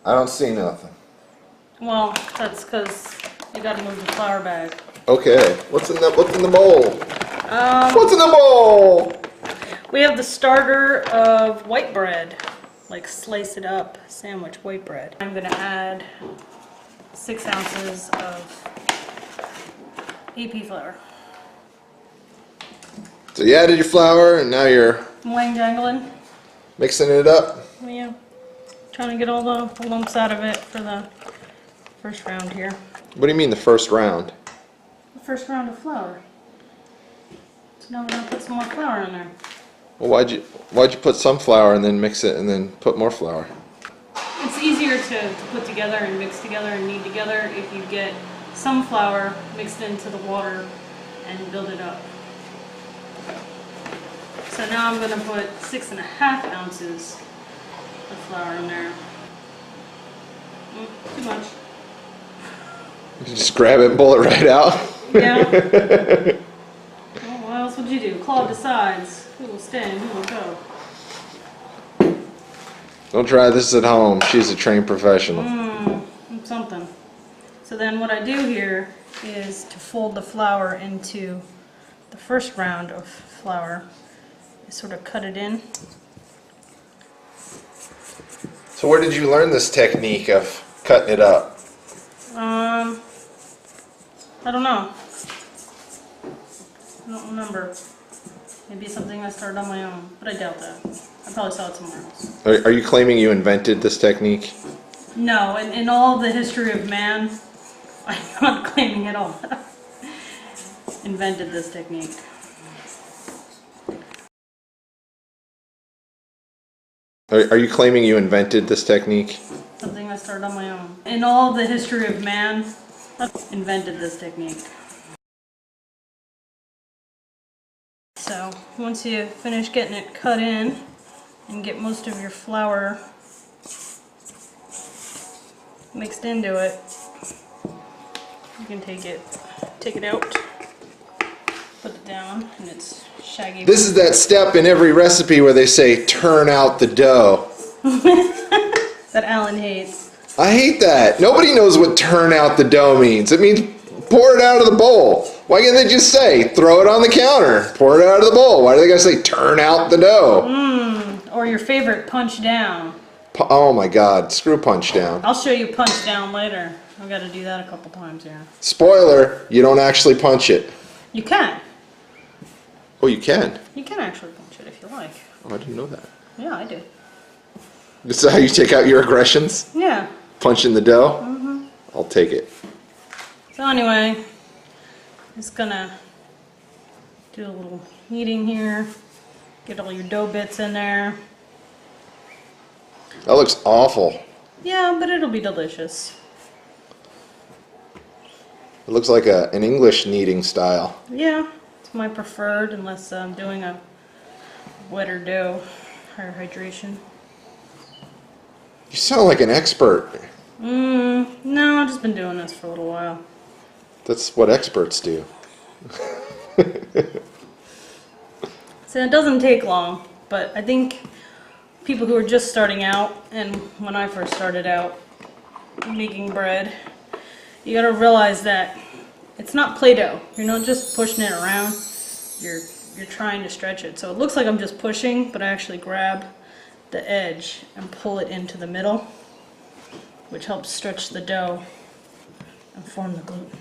I don't see nothing. Well, that's because you gotta move the flour bag. Okay, what's in the bowl? What's in the bowl? We have the starter of white bread, like slice it up sandwich white bread. I'm gonna add 6 ounces of AP flour. So you added your flour, and now you're Jangling. mixing it up. Yeah, trying to get all the lumps out of it for the first round here. What do you mean the first round? The first round of flour. So now we're gonna put some more flour in there. Well, why'd you put some flour and then mix it and then put more flour? It's easier to put together and mix together and knead together if you get some flour mixed into the water and build it up. So now I'm going to put 6.5 ounces of flour in there. Too much. You just grab it and pull it right out? Yeah. Well, what else would you do? Claude decides who will stay and who will go. Don't try this at home. She's a trained professional. Something. So then what I do here is to fold the flour into the first round of flour. Sort of cut it in. So where did you learn this technique of cutting it up? I don't know. I don't remember. Maybe it's something I started on my own, but I doubt that. I probably saw it somewhere else. Are you claiming you invented this technique? No, in all the history of man, I'm not claiming at all. Invented this technique. Are you claiming you invented this technique? Something I started on my own. In all the history of man, I invented this technique. So once you finish getting it cut in and get most of your flour mixed into it, you can take it out, put it down, and it's shaggy. This is that step in every recipe where they say turn out the dough. That Alan hates. I hate that. Nobody knows what turn out the dough means. It means pour it out of the bowl. Why can't they just say throw it on the counter, pour it out of the bowl? Why do they gotta say turn out the dough? Or your favorite, punch down. Oh my God, screw punch down. I'll show you punch down later. I've got to do that a couple times, yeah. Spoiler, you don't actually punch it. You can. Oh, you can? You can actually punch it if you like. Oh, I didn't know that. Yeah, I do. This is how you take out your aggressions? Yeah. Punch in the dough? I'll take it. So anyway, just gonna do a little kneading here. Get all your dough bits in there. That looks awful. Yeah, but it'll be delicious. It looks like an English kneading style. Yeah, it's my preferred unless I'm doing a wetter dough, higher hydration. You sound like an expert. No, I've just been doing this for a little while. That's what experts do. So it doesn't take long, but I think people who are just starting out, and when I first started out making bread, you gotta realize that it's not Play-Doh. You're not just pushing it around, you're trying to stretch it. So it looks like I'm just pushing, but I actually grab the edge and pull it into the middle, which helps stretch the dough and form the gluten.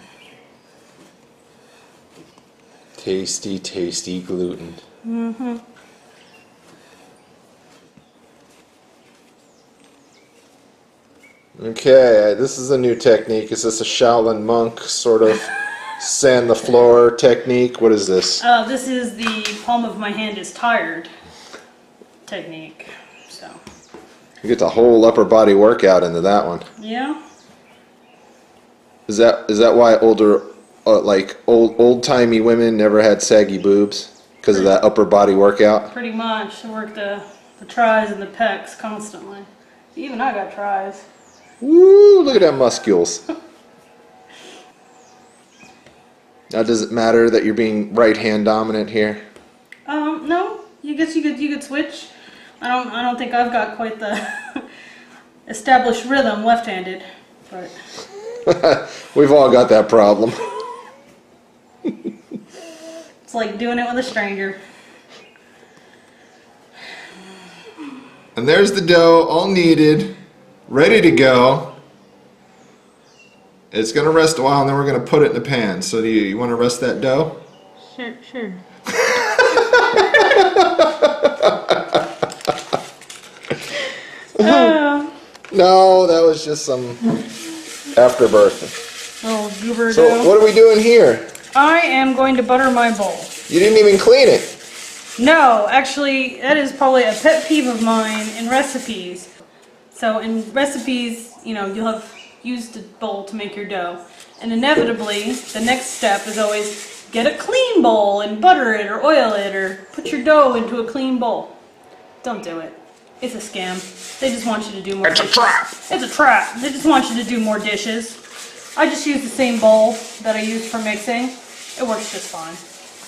Tasty, tasty gluten. Okay, this is a new technique. Is this a Shaolin monk sort of sand the floor technique? What is this? This is the palm of my hand is tired technique. So You get the whole upper body workout into that one. yeah. Is that why older, like old-timey women never had saggy boobs? Because of that upper body workout? Pretty much. I work the tris and the pecs constantly. Even I got tris. Woo! Look at that muscles. Now, does it matter that you're being right hand dominant here? No. You guess you could switch. I don't think I've got quite the establish rhythm left-handed, but we've all got that problem. it's like doing it with a stranger. And there's the dough all kneaded, ready to go. It's gonna rest a while and then we're gonna put it in the pan. So do you want to rest that dough? Sure. No, that was just some afterbirth. Little goober So dough. what are we doing here? I am going to butter my bowl. You didn't even clean it. No, actually, that is probably a pet peeve of mine in recipes. So in recipes, you know, you'll have used a bowl to make your dough. And inevitably, the next step is always get a clean bowl and butter it or oil it or put your dough into a clean bowl. Don't do it. It's a scam. They just want you to do more dishes. It's a trap. It's a trap. They just want you to do more dishes. I just use the same bowl that I used for mixing. It works just fine.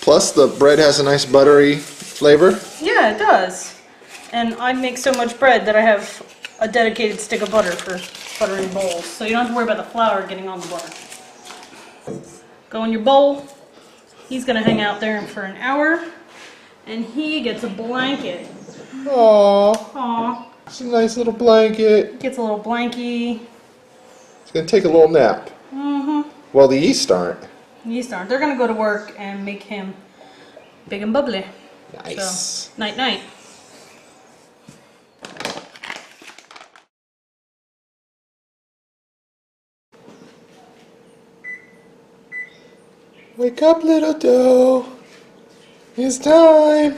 Plus the bread has a nice buttery flavor. Yeah, it does. And I make so much bread that I have a dedicated stick of butter for buttering bowls. So you don't have to worry about the flour getting on the butter. Go in your bowl. He's going to hang out there for an hour. And he gets a blanket. Aww. It's a nice little blanket. Gets a little blankie. It's going to take a little nap. Well, the yeast aren't. Yeast aren't. They're going to go to work and make him big and bubbly. Nice. So, night-night. Wake up, little dough. It's time.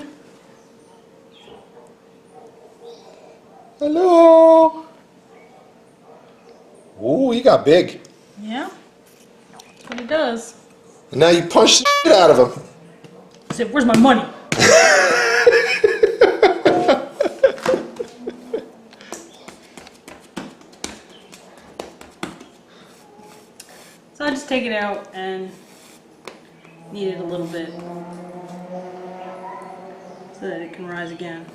Hello. Ooh, he got big. Yeah. That's what he does. And now you punch the shit out of him. I said, where's my money? So I just take it out and knead it a little bit so that it can rise again.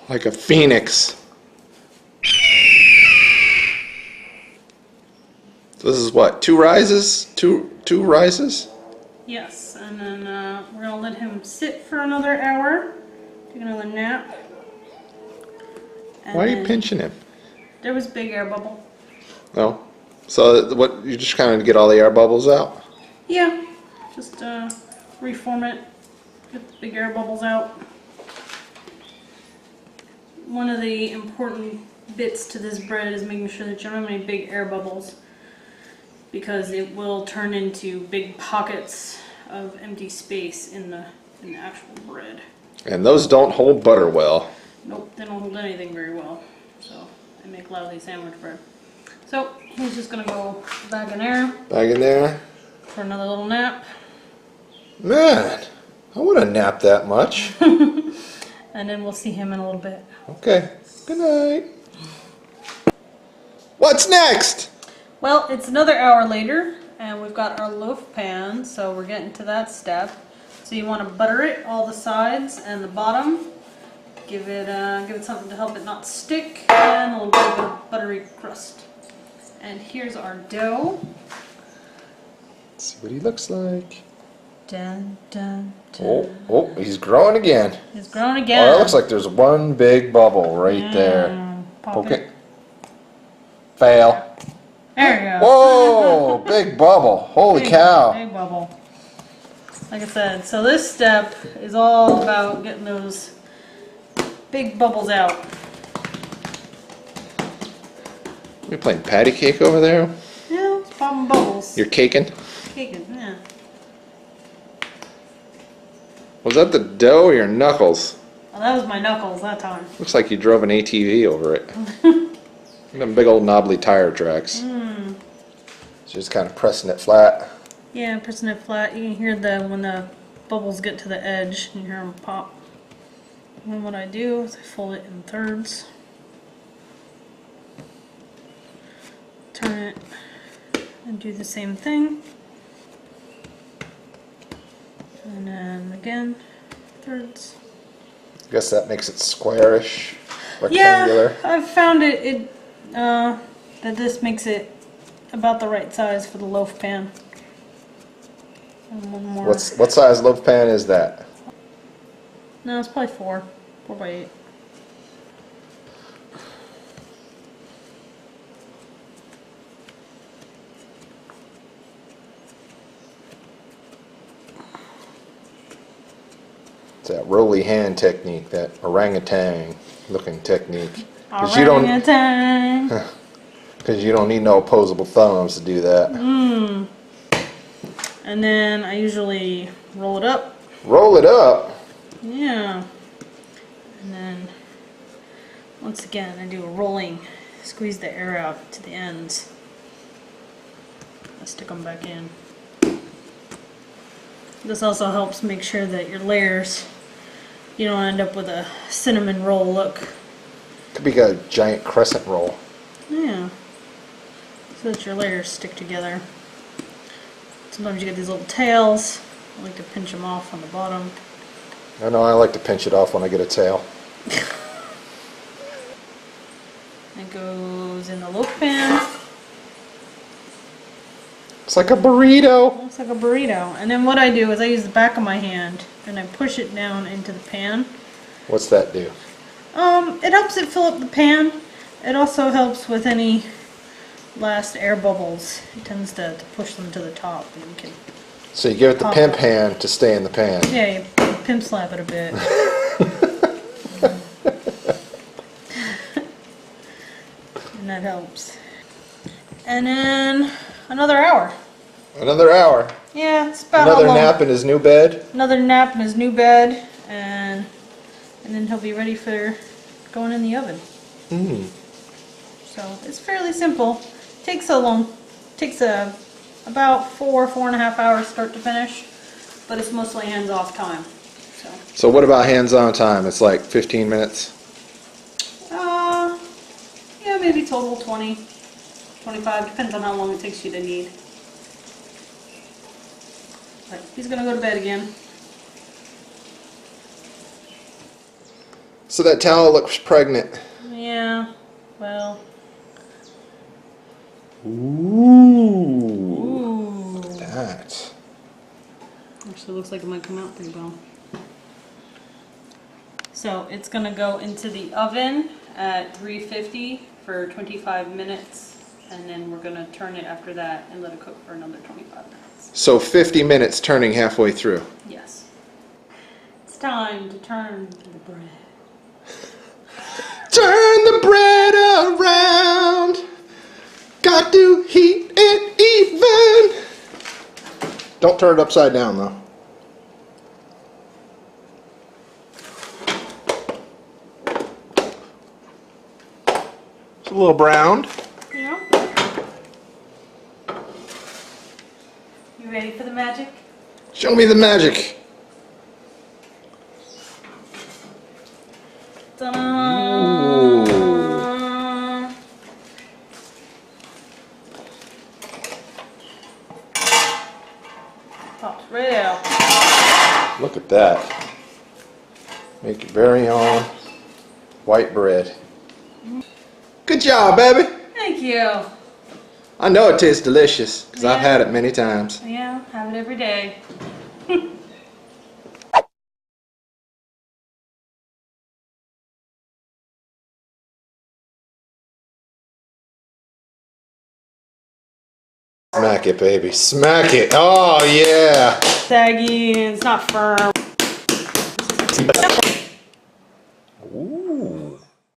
Like a phoenix. So this is what? 2 rises? Two rises? Yes, and then we're gonna let him sit for another hour. Take another nap. And Why are you then pinching him? There was a big air bubble. Oh. So what? You just kind of get all the air bubbles out? Yeah, just reform it, get the big air bubbles out. One of the important bits to this bread is making sure that you don't have any big air bubbles, because it will turn into big pockets of empty space in the actual bread. And those don't hold butter well. Nope, they don't hold anything very well, so they make lousy sandwich bread. So he's just gonna go back in there Back in there. for another little nap. Man, I wouldn't nap that much. And then we'll see him in a little bit. Okay. Good night. What's next? Well, it's another hour later, and we've got our loaf pan, so we're getting to that step. So you want to butter it, all the sides and the bottom. Give it something to help it not stick, and a little bit of buttery crust. And here's our dough. Let's see what he looks like. Dun, dun, dun. Oh, he's growing again. He's growing again. Oh, it looks like there's one big bubble right there. Pop it. Fail. There you go. Whoa, big bubble. Holy cow. Big bubble. Like I said, so this step is all about getting those big bubbles out. You're playing patty cake over there? Yeah, it's popping bubbles. You're caking? Caking, yeah. Was that the dough or your knuckles? Well, that was my knuckles that time. Looks like you drove an ATV over it. Them big old knobbly tire tracks. So just kind of pressing it flat. Yeah, pressing it flat. You can hear when the bubbles get to the edge, you hear them pop. And then what I do is I fold it in thirds. Turn it and do the same thing. And then again, thirds. I guess that makes it squarish, rectangular. Yeah, I've found it That this makes it about the right size for the loaf pan. And one more. What size loaf pan is that? No, it's probably 4 by 8. It's that roly hand technique, that orangutan looking technique. Because you don't need no opposable thumbs to do that. And then I usually roll it up. Roll it up? Yeah. And then once again I do a rolling, squeeze the air out to the ends. I stick them back in. This also helps make sure that your layers, you don't end up with a cinnamon roll look. Could be a giant crescent roll. Yeah. So that your layers stick together. Sometimes you get these little tails. I like to pinch them off on the bottom. I know I like to pinch it off when I get a tail. It goes in the loaf pan. It's like a burrito. Looks like a burrito. And then what I do is I use the back of my hand and I push it down into the pan. What's that do? It helps it fill up the pan. It also helps with any last air bubbles. It tends to push them to the top. And you can So you give it the pimp hand to stay in the pan. Yeah, you pimp slap it a bit. And that helps. And then another hour. Another hour. Yeah, it's about Another how long. nap in his new bed. Another nap in his new bed, and then he'll be ready for going in the oven. So it's fairly simple. Takes about 4.5 hours start to finish, but it's mostly hands-off time. So what about hands-on time? It's like 15 minutes. Yeah, maybe total 20, 25. Depends on how long it takes you to knead. But he's gonna go to bed again. So that towel looks pregnant. Yeah. Well. Ooh. Look at that. Actually, looks like it might come out pretty well. So it's gonna go into the oven at 350 for 25 minutes, and then we're gonna turn it after that and let it cook for another 25 minutes. So 50 minutes turning halfway through. Yes. It's time to turn the bread. Turn the bread around. Got to heat it even. Don't turn it upside down though. It's a little browned. Yeah. You ready for the magic? Show me the magic. Ta-da! Pops right out. Look at that. Make your very own white bread. Good job, baby. Thank you. I know it tastes delicious because I've Yeah. had it many times. Yeah, have it every day. Smack it, baby. Smack it. Oh, yeah. Saggy and it's not firm.